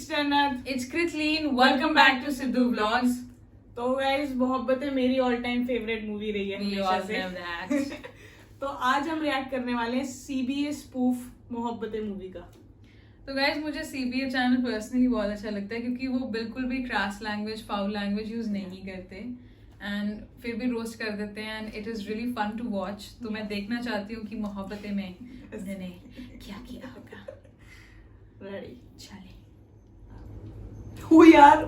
Tanat. It's Kritleen. Welcome back to Sidhu Vlogs. तो guys Mohabbatein मेरी all time favourite movie रही है We हमेशा all से। know that. तो आज हम रिएक्ट करने वाले हैं CBA स्पूफ मोहब्बतें मूवी का। तो गाइज मुझे CBA चैनल पर्सनली बहुत अच्छा लगता है क्योंकि वो बिल्कुल भी crash language foul language use नहीं करते एंड फिर भी रोस्ट कर देते हैं and it is really fun to watch. तो मैं देखना चाहती हूँ कि मोहब्बतें में उन्होंने क्या किया होगा। रेडी चले हो यार।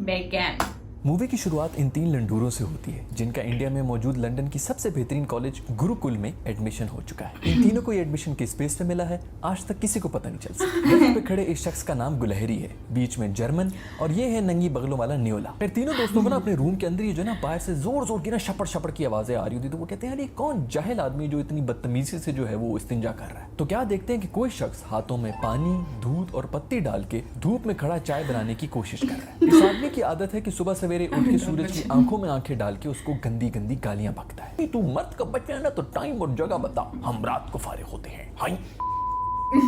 बेगन। मूवी की शुरुआत इन 3 लंडूरों से होती है जिनका इंडिया में मौजूद लंदन की सबसे बेहतरीन कॉलेज गुरुकुल में एडमिशन हो चुका है। इन तीनों को ये एडमिशन किस बेस पे मिला है आज तक किसी को पता नहीं चल सका। यहाँ पे खड़े इस शख्स का नाम गुलहरी है, बीच में जर्मन और ये है नंगी बगलों वाला न्योला। फिर तीनों दोस्तों को ना अपने रूम के अंदर ये जो ना बाहर से जोर जोर की ना शपड़ शपड़ की आवाजें आ रही होती, तो वो कहते हैं यार ये कौन जाहिल आदमी जो इतनी बदतमीजी से जो है वो इस्तिंजा कर रहा है। तो क्या देखते हैं कि कोई शख्स हाथों में पानी, दूध और पत्ती डाल के धूप में खड़ा चाय बनाने की कोशिश कर रहा है। इस आदमी की आदत है कि सुबह सवेरे उठ के सूरज की आंखों में आंखें डाल के उसको गंदी गंदी गालियां बकता है। तू मर्द का बच्चा है ना, तो टाइम और जगह बता, हम रात को फारिग होते हैं। हाय।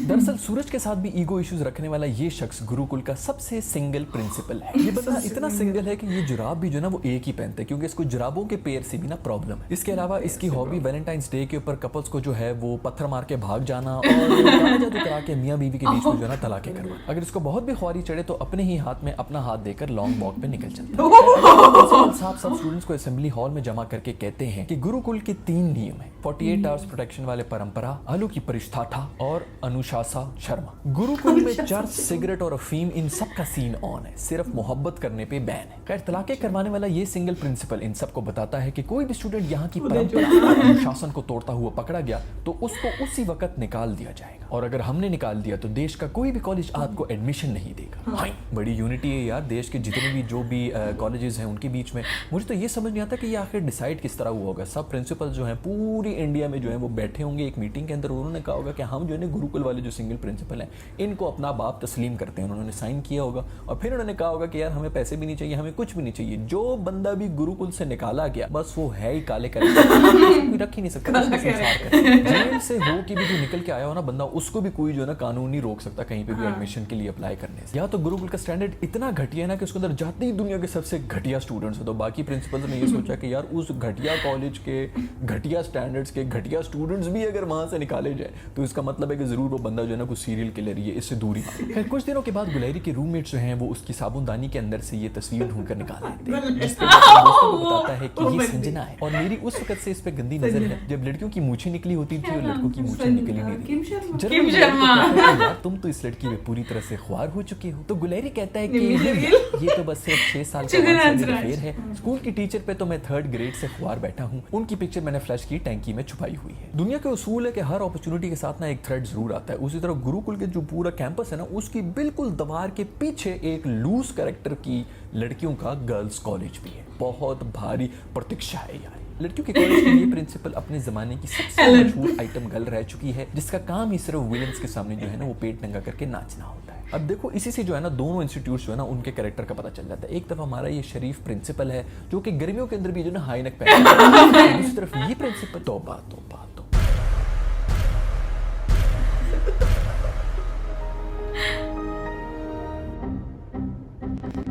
दरअसल सूरज के साथ भी ईगो इश्यूज रखने वाला ये शख्स गुरुकुल का सबसे सिंगल प्रिंसिपल है। ये बंदा इतना सिंगल है कि ये जुराब भी जो ना वो एक ही पहनता है क्योंकि इसको जुराबों के पेयर से भी ना प्रॉब्लम है। इसके अलावा इसकी हॉबी वैलेंटाइंस डे के ऊपर कपल्स को जो है वो पत्थर मार के भाग जाना और गाना जादू करा के मियां बीवी के बीच में जो ना तलाके करवाना। अगर इसको बहुत भी ख्वारी चढ़े तो अपने ही हाथ में अपना हाथ देकर लॉन्ग वॉक पे निकल चलता है। साहब सब स्टूडेंट्स को असेंबली हॉल में जमा करके कहते हैं कि गुरुकुल के 3 नियम है: 48 आवर्स प्रोटेक्शन वाले परंपरा, आलू की परिष्ठाठा और अनुशासा शर्मा। गुरुकुल में चर्च, सिगरेट और अफीम इन सब का सीन ऑन है, सिर्फ मोहब्बत करने पे बैन है। खैर तलाके करवाने वाला ये सिंगल प्रिंसिपल इन सबको बताता है कि कोई भी स्टूडेंट यहाँ की परंपरा और अनुशासन को तोड़ता हुआ पकड़ा गया तो उसको उसी वक्त निकाल दिया जाएगा, और अगर हमने निकाल दिया तो देश का कोई भी कॉलेज आपको एडमिशन नहीं देगा। हाँ। बड़ी यूनिटी है यार देश के जितने भी जो भी कॉलेजेस हैं उनके बीच में। मुझे तो ये समझ नहीं आता कि ये आखिर डिसाइड किस तरह हुआ होगा। सब प्रिंसिपल जो हैं पूरी इंडिया में जो है वो बैठे होंगे एक मीटिंग के अंदर, उन्होंने कहा होगा कि हम जो है गुरुकुल वाले जो सिंगल प्रिंसिपल हैं इनको अपना बाप तस्लीम करते हैं। उन्होंने साइन किया होगा और फिर उन्होंने कहा होगा कि यार हमें पैसे भी नहीं चाहिए, हमें कुछ भी नहीं चाहिए। जो बंदा भी गुरुकुल से निकाला गया बस वो है ही काले करे, कोई रख ही नहीं सकता। जेल से हो कि भी जो निकल के आया हो ना बंदा, उसको भी कोई जो है ना कानून नहीं रोक सकता कहीं पे भी एडमिशन के लिए अप्लाई करने से। या तो गुरुकुल का स्टैंडर्ड इतना घटिया है ना कि उसके अंदर जाते ही दुनिया के सबसे घटिया स्टूडेंट्स हो, तो बाकी प्रिंसिपल्स ने ये सोचा कि यार उस घटिया कॉलेज के घटिया स्टैंडर्ड्स के घटिया स्टूडेंट्स भी अगर वहां से निकाले जाए तो इसका मतलब है कि जरूर वो बंदा जो है ना कुछ सीरियल किलर ही है, इससे दूरी। खैर कुछ दिनों के बाद गुलहरी के रूममेट्स जो हैं वो उसकी साबुनदानी के अंदर से ये तस्वीर ढूंढ कर निकाल लेते हैं जिसपे अपने दोस्तों को बताता है कि ये संजना है। और मेरी उस वक्त से इस पे गंदी नजर है जब लड़कियों की मूछें निकली होती थी और लड़कों की मूछें निकली नहीं थी। किम शर्मा। तुम तो इस लड़की में पूरी तरह से ख्वार हो चुके हो। तो गुलहरी कहता है कि ये तो बस सिर्फ 6 साल का अफेयर है। स्कूल की टीचर पे तो मैं 3rd ग्रेड से ख्वार बैठा हूँ, उनकी पिक्चर मैंने फ्लैश की टैंकी में छुपाई हुई है। दुनिया के उसूल है कि हर अपॉर्चुनिटी के साथ ना एक थ्रेड जरूर आता है। उसी तरह गुरुकुल के जो पूरा कैंपस है ना उसकी बिल्कुल दीवार के पीछे एक लूज कैरेक्टर की लड़कियों का गर्ल्स कॉलेज भी है। बहुत भारी प्रतीक्षा है यार। लड़कियों के कॉलेज के लिए प्रिंसिपल अपने जमाने की सबसे मशहूर आइटम गर्ल रह चुकी है जिसका काम ही सिर्फ विलेंस के सामने जो है ना वो पेट नंगा करके नाचना होता है। अब देखो इसी से जो है ना दोनों इंस्टीट्यूट्स जो है ना उनके कैरेक्टर का पता चल जाता है। एक तरफ हमारा ये शरीफ प्रिंसिपल है जो कि गर्मियों के अंदर भी जो ना हाई नेक पहनता है, दूसरी तरफ ये प्रिंसिपल तौबा।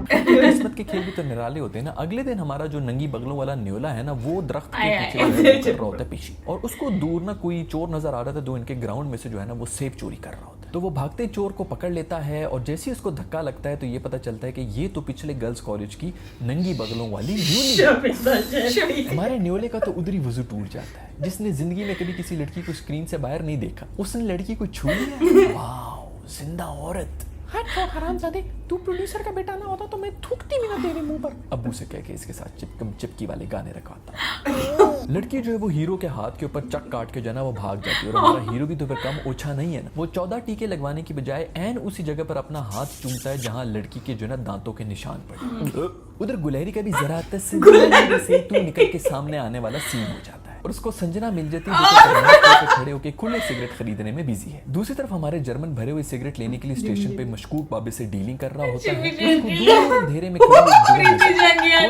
किस्मत के खेल भी तो निराले होते हैं ना। अगले दिन हमारा जो नंगी बगलों वाला न्योला है ना वो दरख्त के पीछे कर रहा होता है पीछे, और उसको दूर ना कोई चोर नजर आ रहा था जो इनके ग्राउंड में से जो है ना वो सेब चोरी कर रहा होता है। तो वो भागते चोर को पकड़ लेता है और जैसे ही उसको धक्का लगता है तो ये पता चलता है कि ये तो पिछले गर्ल्स कॉलेज की नंगी बगलों वाली न्योली। हमारे न्योले का तो उधर ही वजू टूट जाता है। जिसने जिंदगी में कभी किसी लड़की को स्क्रीन से बाहर नहीं देखा उसने लड़की को छू लिया। वाओ, जिंदा औरत। हरामजादे, तू प्रोड्यूसर का बेटा ना होता तो मैं थूकती भी ना तेरे मुंह पर। अब्बू से कह के इसके साथ चिपकम चिपकी वाले गाने रखवाता। लड़की जो है वो हीरो के हाथ के ऊपर चक काट के जो है ना वो भाग जाती है और हमारा हीरो भी तो फिर कम ओछा नहीं है ना। वो 14 टीके लगवाने की बजाय एन उसी जगह पर अपना हाथ चूमता है जहाँ लड़की के जो है ना दांतों के निशान पड़े। उधर गुलहरी का भी जरा से तू निकल के सामने आने वाला सीन हो जाता है। और उसको संजना मिल जाती है जो कि terminal पे खड़े होकर खुले सिगरेट खरीदने में बिजी है। दूसरी तरफ हमारे जर्मन भरे हुए सिगरेट लेने के लिए स्टेशन पे मशकूक बाबे से डीलिंग कर रहा होता है। उसको दूर अंधेरे में कोई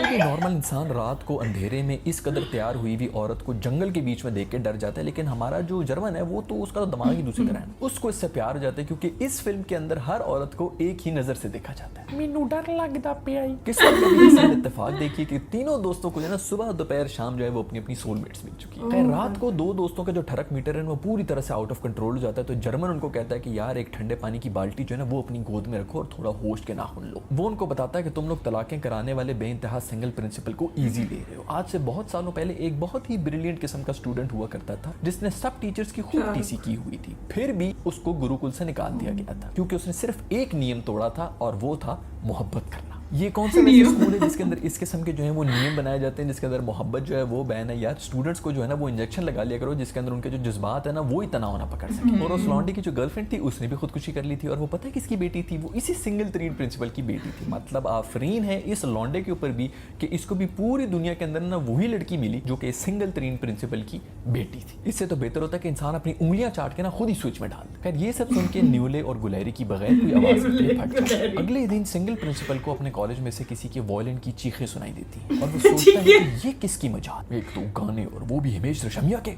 भी नॉर्मल इंसान रात को अंधेरे में इस कदर तैयार हुई हुई औरत को जंगल के बीच में देख के डर जाता है, लेकिन हमारा जो जर्मन है वो तो उसका तो दिमाग ही दूसरी तरह है, उसको इससे प्यार हो जाता है क्योंकि इस फिल्म के अंदर हर औरत को एक ही नजर से देखा जाता है। मीनू डर लगता पे आई किस्मत का इत्तेफाक देखिए कि तीनों दोस्तों को जो है ना सुबह दोपहर शाम जो है वो अपनी अपनी सोलमेट्स मिल चुकी है। खैर रात को दो दोस्तों का जो ठरक मीटर है वो पूरी तरह से आउट ऑफ कंट्रोल हो जाता है, तो जर्मन उनको कहता है कि यार एक ठंडे पानी की बाल्टी जो है ना वो अपनी गोद में रखो और थोड़ा होश के नाखून लो। वो उनको बताता है कि तुम लोग तलाकें कराने वाले बेइंतहा सिंगल प्रिंसिपल को इजी ले रहे हो। आज से बहुत सालों पहले एक बहुत ही ब्रिलियंट किस्म का स्टूडेंट हुआ करता था जिसने सब टीचर्स की खूब टीसी की हुई थी, फिर भी उसको गुरुकुल से निकाल दिया गया था क्योंकि उसने सिर्फ एक नियम तोड़ा था और वो था मोहब्बत करना। ये कौन सा स्कूल है जिसके अंदर इस किस्म के जो है वो नियम बनाए जाते हैं जिसके अंदर मोहब्बत जो है वो बैन है? यार स्टूडेंट्स को जो है ना वो इंजेक्शन लगा लिया करो जिसके अंदर उनके जो जज्बात है ना वो ही तनाव ना पकड़ सके। और उस लॉन्डी की जो गर्लफ्रेंड थी उसने भी खुदकुशी कर ली थी और वो पता है किसकी बेटी थी? वो इसी सिंगल तरीन प्रिंसिपल की बेटी थी। मतलब आफरीन है इस लॉन्डे के ऊपर भी कि इसको भी पूरी दुनिया के अंदर ना वही लड़की मिली जो कि सिंगल तरीन प्रिंसिपल की बेटी थी। इससे तो बेहतर होता है कि इंसान अपनी उंगलियां चाट के ना खुद ही स्विच में डाल। खैर ये सब सुन के न्यूले और गुलैरी की बगैर कोई आवाज निकले फट जाए। अगले दिन सिंगल प्रिंसिपल को अपने कॉलेज में से किसी के वॉयलिन की चीखें सुनाई देती हैं और वो सोचता है कि ये किसकी मजाक, एक तो गाने और वो भी हिमेश रेशमिया के।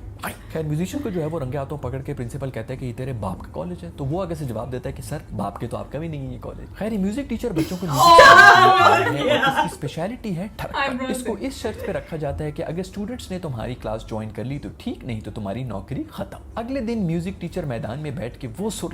खैर म्यूजिशियन को जो है वो रंगे हाथों पकड़ के प्रिंसिपल कहता है कि ये तेरे बाप का कॉलेज है, तो वो आगे से जवाब देता है कि सर बाप के तो आपका भी नहीं है ये कॉलेज। खैर ये म्यूजिक टीचर बच्चों को इसकी स्पेशलिटी है ठरक। इसको इस शर्त पे रखा जाता है कि अगर स्टूडेंट्स ने तुम्हारी क्लास ज्वाइन कर ली तो ठीक, नहीं तो तुम्हारी नौकरी खत्म। अगले दिन म्यूजिक टीचर मैदान में बैठ के वो सुर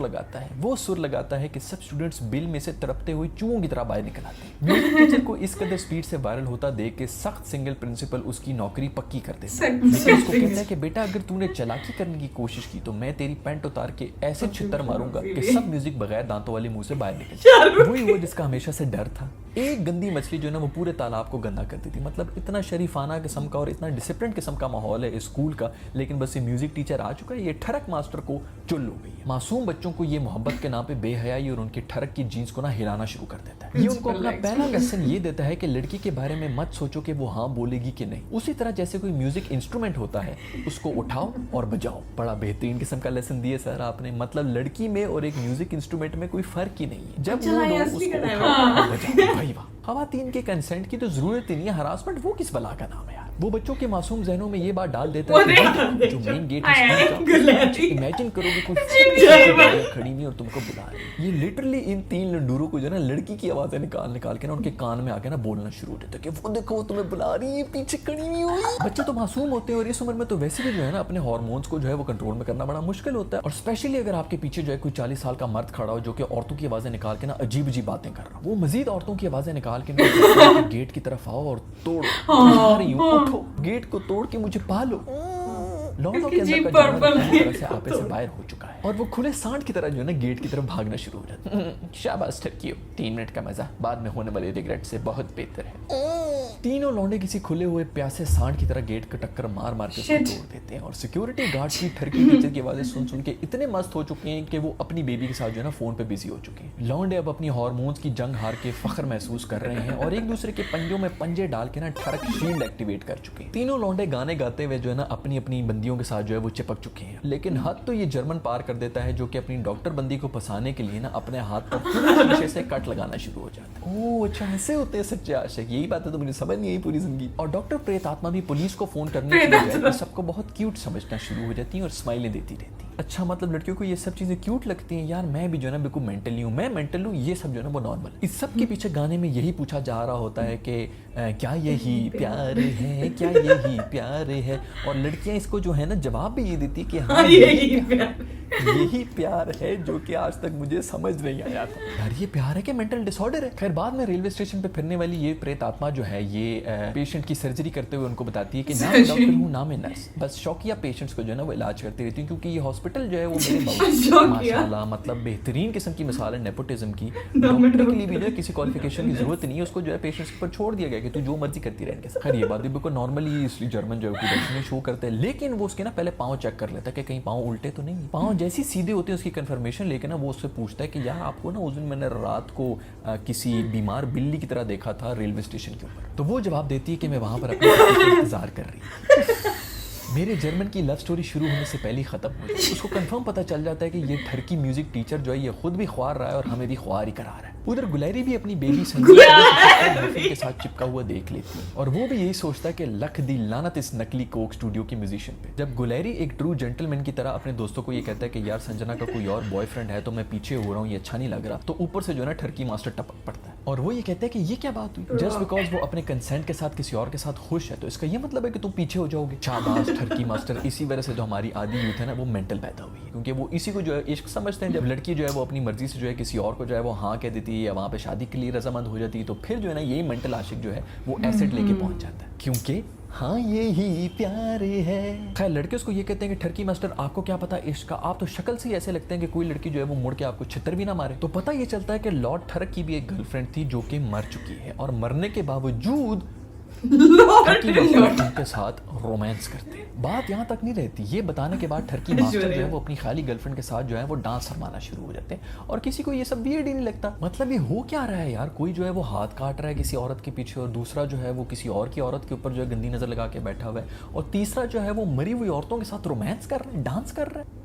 लगाता है कि सब स्टूडेंट्स बिल में से तड़पते हुए चूहों की तरह बाहर निकल आते हैं। म्यूजिक टीचर को इस कदर स्पीड से वायरल होता देख के सख्त सिंगल प्रिंसिपल उसकी नौकरी पक्की कर देता है। उसको कहता है कि बेटा अगर तूने चालाकी करने की कोशिश की तो मैं तेरी पैंट उतार के ऐसे छितर मारूंगा कि सब म्यूजिक बगैर दांतों वाले मुंह से बाहर निकल जाए। वही वो जिसका हमेशा से डर था। एक गंदी मछली जो है ना वो पूरे तालाब को गंदा करती थी। मतलब इतना शरीफाना किस्म का और इतना डिसिप्लिन किस्म का माहौल है स्कूल का, लेकिन बस ये म्यूजिक टीचर आ चुका है, ये ठरक मास्टर को चुल हो गई है। मासूम बच्चों को ये मोहब्बत के नाम पे बेहयाई और उनके ठरक की जीन्स को ना हिलाना शुरू कर देता है। ये उनको अपना पहला लेसन ये देता है कि लड़की के बारे में मत सोचो कि वो हाँ बोलेगी कि नहीं। उसी तरह जैसे कोई म्यूजिक इंस्ट्रूमेंट होता है उसको उठाओ और बजाओ। बड़ा बेहतरीन किस्म का लेसन दिया सर आपने। मतलब लड़की में और एक म्यूजिक इंस्ट्रूमेंट में कोई फर्क ही नहीं है। जब वो लोग उसको उठाओ और बजाओ, भाई वाह। खवातीन के कंसेंट की तो जरूरत ही नहीं है, हरासमेंट वो किस बला का नाम है यार। वो बच्चों के मासूम जहनों में ये बात डाल देता है कि जो मेन गेट है इमेजिन करोगे कोई खड़ी नहीं और तुमको बुला रही। ये लिटरली इन तीन लंडूरों को जो ना लड़की की आवाजें निकाल के ना उनके कान में आके ना बोलना शुरू हो जाता है कि वो देखो वो तुम्हें बुला रही है, पीछे खड़ी नहीं हुई। बच्चे तो मासूम होते हैं और इस उम्र में तो वैसे भी जो है ना अपने हार्मोन्स को जो है वो कंट्रोल में करना बड़ा मुश्किल होता है। और स्पेशली अगर आपके पीछे जो है कोई 40 साल का मर्द खड़ा हो जो कि औरतों की आवाजें निकाल के ना अजीब अजीब बातें कर रहा हो, वो मजीद औरतों की आवाजें निकाल के गेट की तरफ आओ और तोड़ो, उठो, गेट को तोड़ के मुझे पालो। लॉन्डो के अंदर का जानवर पूरी तरह से आपे से बाहर हो चुका है और वो खुले सांड की तरह जो है ना गेट की तरफ भागना शुरू हो जाता है। शाबाश ठरकियो, 3 मिनट का मजा बाद में होने वाले रिग्रेट से बहुत बेहतर है। तीनों लौंडे किसी खुले हुए प्यासे सांड की तरह गेट को टक्कर मार के उसको तोड़ देते हैं और सिक्योरिटी गार्ड्स की ठरकी टीचर की आवाजें सुन के इतने मस्त हो चुके हैं कि वो अपनी बेबी के साथ जो है ना फोन पे बिजी हो चुके हैं। लौंडे अब अपनी हार्मोन्स की जंग हार के फख्र महसूस कर रहे हैं और एक दूसरे के पंजों में पंजे डाल के ना ठरक शील्ड एक्टिवेट कर चुके हैं। तीनों लौंडे गाने गाते हुए जो है ना अपनी अपनी बंदियों के साथ जो है वो चिपक चुके हैं। लेकिन हद तो ये जर्मन पार कर देता है जो कि अपनी डॉक्टर बंदी को फंसाने के लिए ना अपने हाथ पर शीशे से कट लगाना शुरू हो जाता है। ओह अच्छा ऐसे होते हैं सच्चे आशिक, यही बात है तो मुझे समझ नहीं आई पूरी जिंदगी। और डॉक्टर प्रेत आत्मा भी पुलिस को फोन करने के लिए सबको बहुत क्यूट समझना शुरू हो जाती है और स्माइलें देती रहती है। अच्छा मतलब लड़कियों को ये सब चीजें क्यूट लगती हैं यार, मैं भी जो है ना बिल्कुल मेंटली हूँ, मैं मेंटल हूँ, ये सब जो है ना वो नॉर्मल। इस सब के पीछे गाने में यही पूछा जा रहा होता है कि क्या यही प्यार है, क्या यही प्यार है। और लड़कियां इसको जो है ना जवाब भी ये देती कि हाँ यही प्यार है, जो कि आज तक मुझे समझ नहीं आया था यार ये प्यार है कि मेंटल डिसऑर्डर है। खैर बाद में रेलवे स्टेशन पे फिरने वाली ये प्रेत आत्मा जो है ये पेशेंट की सर्जरी करते हुए उनको बताती है कि ना मैं डॉक्टर हूँ ना मैं नर्स, बस शौकिया पेशेंट्स को जो है ना वो इलाज करती रहती हूँ क्योंकि ये हॉस्पिटल जो है वो मेरे माशाल्लाह मतलब बेहतरीन किस्म की मिसाल है नेपोटिज्म की। डॉक्टर के लिए भी जो है किसी क्वालिफिकेशन की जरूरत नहीं है, उसको जो है पेशेंट्स के ऊपर छोड़ दिया गया कि तू जो मर्जी करती रहे इनके साथ। खैर ये बात भी बिल्कुल नॉर्मली इसलिए जर्मन जो है शो करते हैं, लेकिन वो उसके ना पहले पाँव चेक कर लेता है कि कहीं पाँव उल्टे तो नहीं। पाँव जैसी सीधे होते हैं उसकी कंफर्मेशन लेके ना वो उससे पूछता है कि यार आपको ना उस दिन मैंने रात को किसी बीमार बिल्ली की तरह देखा था रेलवे स्टेशन के ऊपर। तो वो जवाब देती है कि मैं वहां पर अपने इंतजार कर रही थी। मेरे जर्मन की लव स्टोरी शुरू होने से पहले ही खत्म हो जाती है। उसको कंफर्म पता चल जाता है कि ये ठरकी म्यूजिक टीचर जो है ये खुद भी ख्वार रहा है और हमें भी ख्वार ही करा रहा है। उधर गुलैरी भी अपनी बेबी संजीव के साथ चिपका हुआ देख लेती है और वो भी यही सोचता है कि लख दी लानत इस नकली कोक स्टूडियो की म्यूजिशियन पे। जब गुलैरी एक ट्रू जेंटलमैन की तरह अपने दोस्तों को ये कहता है कि यार संजना का कोई और बॉयफ्रेंड है तो मैं पीछे हो रहा हूँ, ये अच्छा नहीं लग रहा, तो ऊपर से जो है ना ठरकी मास्टर टपक पड़ता है और वो ये कहता है कि ये क्या बात हुई, जस्ट बिकॉज वो अपने कंसेंट के साथ किसी और के साथ खुश है तो इसका ये मतलब है कि तुम पीछे हो जाओगे। शाबाश ठरकी मास्टर, इसी वजह से जो हमारी आधी यूथ है ना वो मेंटल पैदा हुई है, क्योंकि वो इसी को जो है इश्क समझते हैं। जब लड़की जो है वो अपनी मर्जी से जो है किसी और को जो है वो हाँ कह देती है या वहाँ पे शादी के लिए रजामंद हो जाती है तो फिर जो है ना यही मेंटल आशिक जो है वो एसिड लेके पहुंच जाता है, क्योंकि हाँ ये ही प्यार है। खैर लड़के उसको ये कहते हैं कि ठरकी मास्टर आपको क्या पता इश्क का, आप तो शक्ल से ही ऐसे लगते हैं कि कोई लड़की जो है वो मुड़ के आपको छितर भी ना मारे। तो पता ये चलता है कि लॉर्ड ठरक की भी एक गर्लफ्रेंड थी जो कि मर चुकी है और मरने के बावजूद ठरकी मास्टर उनके साथ रोमांस करते हैं। बात यहाँ तक नहीं रहती, ये बताने के बाद ठरकी मास्टर जो है वो अपनी खाली गर्लफ्रेंड के साथ जो है वो डांस फरमाना शुरू हो जाते हैं और किसी को ये सब वियर्ड ही नहीं लगता। मतलब ये हो क्या रहा है यार, कोई जो है वो हाथ काट रहा है किसी औरत के पीछे और दूसरा जो है वो किसी और की औरत के ऊपर जो है गंदी नजर लगा के बैठा हुआ है और तीसरा जो है वो मरी हुई औरतों के साथ रोमांस कर रहा है, डांस कर रहा है।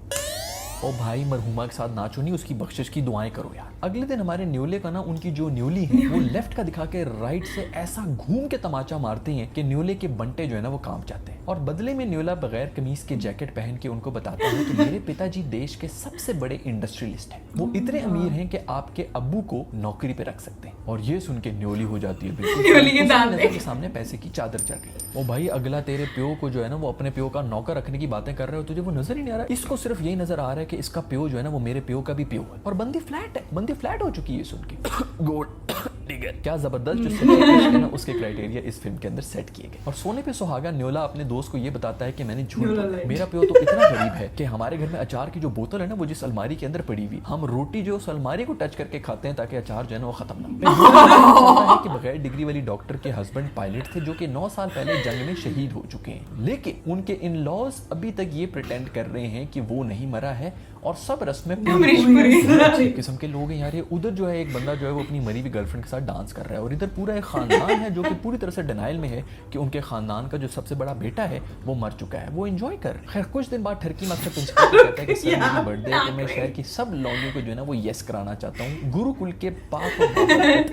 ओ भाई मरहुमा के साथ नाचो नहीं, उसकी बख्शिश की दुआएं करो यार। अगले दिन हमारे न्योले का ना उनकी जो न्योली है वो लेफ्ट का दिखा के राइट से ऐसा घूम के तमाचा मारते हैं कि न्योले के बंटे जो है ना वो कांप जाते हैं और बदले में न्योला बगैर कमीज के जैकेट पहन के उनको बताता है कि मेरे पिताजी देश के सबसे बड़े इंडस्ट्रियलिस्ट हैं, वो इतने अमीर हैं कि आपके अब्बू को नौकरी पे रख सकते हैं। और ये सुन के न्योली हो जाती है बिल्कुल के सामने पैसे की चादर चढ़ गई। ओ भाई अगला तेरे प्यो को जो है ना वो अपने प्यो का नौकर रखने की बातें कर रहे हो, तुझे वो नजर ही नहीं आ रहा, इसको सिर्फ यही नजर आ रहा है कि इसका प्यो जो है ना वो मेरे प्यो का भी प्यो है और बंदी फ्लैट है, बंदी फ्लैट हो चुकी है सुन के। गोल्ड डिगर, क्या जबरदस्त जो है ना उसके क्राइटेरिया इस फिल्म के अंदर सेट किए गए। और सोने पे सुहागा न्योला अपने दोस्त को ये बताता है कि मैंने झूठ बोला, मेरा प्यो तो इतना गरीब है कि हमारे घर में अचार की जो बोतल है ना वो जिस अलमारी के अंदर पड़ी हुई, हम रोटी जो उस अलमारी को टच करके खाते हैं ताकि अचार जो है ना वो खत्म ना हो। कि बगैर डिग्री वाली डॉक्टर के हस्बैंड पायलट थे जो कि 9 साल पहले जंग में शहीद हो चुके हैं, लेकिन उनके इन लॉज अभी तक ये प्रिटेंड कर रहे हैं कि वो नहीं मरा है और सब रस्में किस्म के लोग हैं यार ये। उधर जो है एक बंदा जो है वो अपनी मरी हुई गर्लफ्रेंड के साथ डांस कर रहा है और इधर पूरा एक खानदान है जो कि पूरी तरह से डिनाइल में है कि उनके खानदान का जो सबसे बड़ा बेटा है वो मर चुका है, वो एंजॉय कर। खैर कुछ दिन बाद ठरकी मास्टर प्रिंसिपल को कहता है कि सर मेरी बर्थडे है, मैं शहर की सब लौंडियों को जो है ना वो यस कराना चाहता हूँ गुरुकुल के पाक और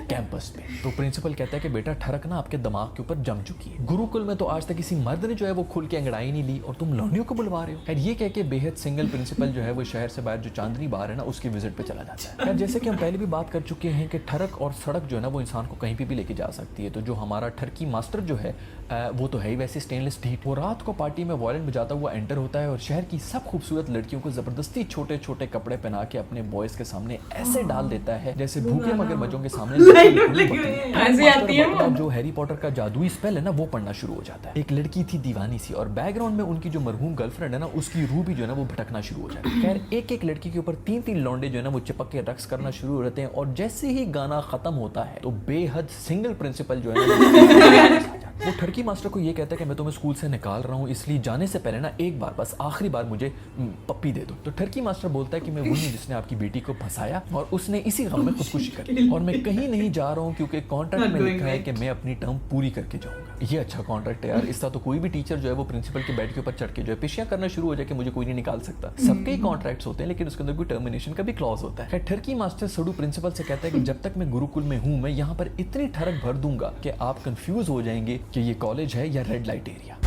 कैंपस पे। तो प्रिंसिपल कहता है कि बेटा ठरक ना आपके दिमाग के ऊपर जम चुकी है, गुरुकुल में तो आज तक किसी मर्द ने जो है वो खुल के अंगड़ाई नहीं ली और तुम लौंडियों को बुलवा रहे हो। खैर ये कह के बेहद सिंगल प्रिंसिपल जो है वो शहर से बाहर जो चांदनी बार है ना उसकी विजिट पे चला जाता है। जैसे कि हम पहले भी बात कर चुके हैं कि ठरक और सड़क जो है ना वो इंसान को कहीं पे भी लेके जा सकती है, तो जो हमारा ठरकी मास्टर जो है वो तो है ही वैसे स्टेनलेस स्टील। वो रात को पार्टी में वायलिन बजाता हुआ एंटर होता है और शहर की सब खूबसूरत लड़कियों को जबरदस्ती छोटे छोटे कपड़े पहना के अपने बॉयज के सामने ऐसे डाल देता है जैसे भूखे मगरमच्छों के सामने जो हैरी पॉटर का जादुई स्पेल है ना वो पढ़ना शुरू हो जाता है। एक लड़की थी दीवानी सी और बैकग्राउंड में उनकी जो मरहूम गर्लफ्रेंड है ना उसकी रूह भी जो है ना वो भटकना शुरू हो जाती है। खैर एक एक लड़की के ऊपर 3-3 लौंडे जो है ना वो चिपक के रक्स करना शुरू हो जाते हैं और जैसे ही गाना खत्म होता है तो बेहद सिंगल प्रिंसिपल जो है वो ठरकी मास्टर को ये कहता है कि मैं तुम्हें स्कूल से निकाल रहा हूँ, इसलिए जाने से पहले ना एक बार बस आखिरी बार मुझे पप्पी दे दो। तो ठरकी मास्टर बोलता है कि मैं वही हूँ जिसने आपकी बेटी को फंसाया और उसने इसी गम में खुदकुशी कर और मैं कहीं नहीं जा रहा हूँ क्योंकि कॉन्ट्रैक्ट में लिखा है कि मैं अपनी टर्म पूरी करके जाऊंगा। ये अच्छा कॉन्ट्रैक्ट है यार, इसका तो कोई भी टीचर जो है वो प्रिंसिपल के बेड के ऊपर चढ़ के जो है पेशियां करना शुरू हो जाए कि मुझे कोई नहीं निकाल सकता। सबके ही कॉन्ट्रैक्ट्स होते हैं लेकिन उसके अंदर कोई टर्मिनेशन का भी क्लॉज होता है। ठरकी मास्टर सडू प्रिंसिपल से कहता है कि जब तक मैं गुरुकुल में हूँ मैं यहाँ पर इतनी ठरक भर दूंगा कि आप कंफ्यूज हो जाएंगे कि ये कॉलेज है या रेड लाइट एरिया।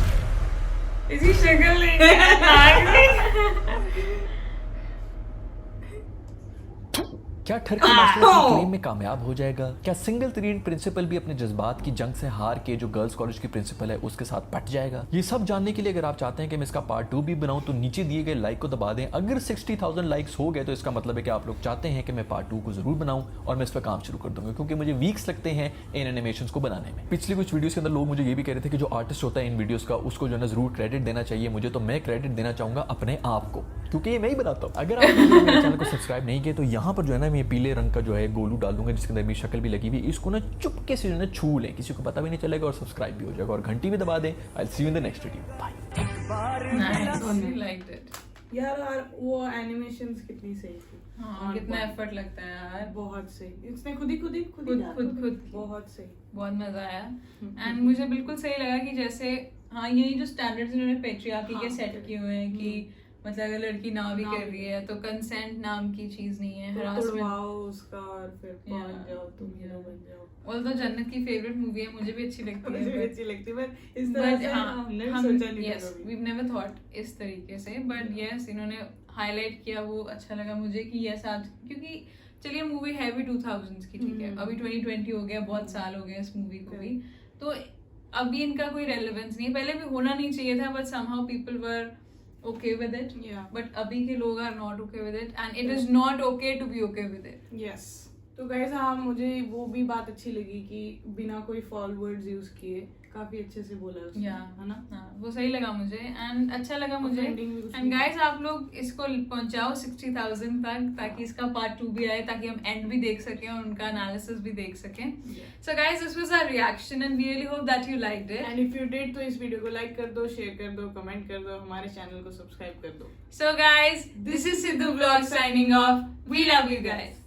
इसकी शक्ल क्या ठरकी मास्टर अपनी क्लेम में कामयाब हो जाएगा? क्या सिंगल तरीन प्रिंसिपल भी अपने जज्बात की जंग से हार के जो गर्ल्स कॉलेज की प्रिंसिपल है उसके साथ पट जाएगा? ये सब जानने के लिए अगर आप चाहते हैं कि मैं इसका पार्ट 2 भी बनाऊं तो नीचे दिए गए लाइक को दबा दें। अगर 60,000 लाइक्स हो गए तो इसका मतलब है कि आप लोग चाहते हैं कि मैं पार्ट 2 को जरूर बनाऊं और मैं इस पर काम शुरू कर दूंगा क्योंकि मुझे वीक्स लगते हैं इन एनिमेशंस को बनाने में। पिछली कुछ वीडियोस के अंदर लोग मुझे ये भी कह रहे थे कि जो आर्टिस्ट होता है इन वीडियोस का उसको जो है जरूर क्रेडिट देना चाहिए मुझे, तो मैं क्रेडिट देना चाहूंगा अपने आप को क्योंकि ये मैं ही बनाता हूँ। अगर आप मेरे चैनल को सब्सक्राइब नहीं किए तो यहाँ पर जो है ना मैं पीले रंग का जो है गोलू डाल दूंगा जिसके अंदर मेरी शक्ल भी लगी हुई, इसको ना चुपके से जो है छू लें, किसी को पता भी नहीं चलेगा और सब्सक्राइब भी हो जाएगा और घंटी भी दबा दें। I see you in the next video, bye. यार वो एनिमेशंस कितनी सही थी। हाँ, कितना एफर्ट लगता है यार, बहुत सही। इसने खुद खुद बहुत सही, बहुत मजा आया। एंड मुझे बिल्कुल सही लगा कि जैसे हाँ यही जो स्टैंडर्ड्स इन्होंने पेट्रियार्की के हाँ, सेट किए हुए हैं कि मतलब अगर लड़की ना भी ना कर भी रही है तो कंसेंट नाम की चीज नहीं है, तो हरासमेंट। तुड़वाओ उसका और फिर पहुंच Yeah. जाओ, तुम हीरो बन जाओ। और तो जन्नत की फेवरेट मूवी है, मुझे भी अच्छी लगती मुझे भी है अच्छी लगती है, पर इस तरह से हमने भी सोचा नहीं था कभी। we've never thought इस तरीके से, बट यस इन्होंने हाईलाइट किया, वो अच्छा लगा मुझे कि यस आज, क्योंकि चलिए मूवी है भी 2000s की, ठीक है, अभी 2020 हो गया, बहुत साल हो गए इस मूवी को भी, तो अभी इनका कोई रेलेवेंस नहीं, पहले भी होना नहीं चाहिए था, but somehow people were okay with it, but अभी के लोग are not okay with it and it is not okay to be okay with it. Yes तो गाइस हाँ, मुझे वो भी बात अच्छी लगी कि बिना कोई फॉल वर्ड्स यूज किए काफी अच्छे से बोला उसने, है ना? हाँ, वो सही लगा मुझे एंड अच्छा लगा मुझे। Offending भी कुछ एंड नहीं। गाइस आप लोग इसको पहुंचाओ 60,000 तक, ताकि इसका पार्ट 2 भी आए, ताकि हम एंड भी देख सकें और उनका एनालिसिस भी देख सकें। So guys this was our reaction and we really hope that you liked it. And if you did तो इस वीडियो को लाइक कर दो, शेयर कर दो, कमेंट कर दो, हमारे चैनल को सब्सक्राइब कर दो। So guys this is Sidhu blog signing off, we love you guys.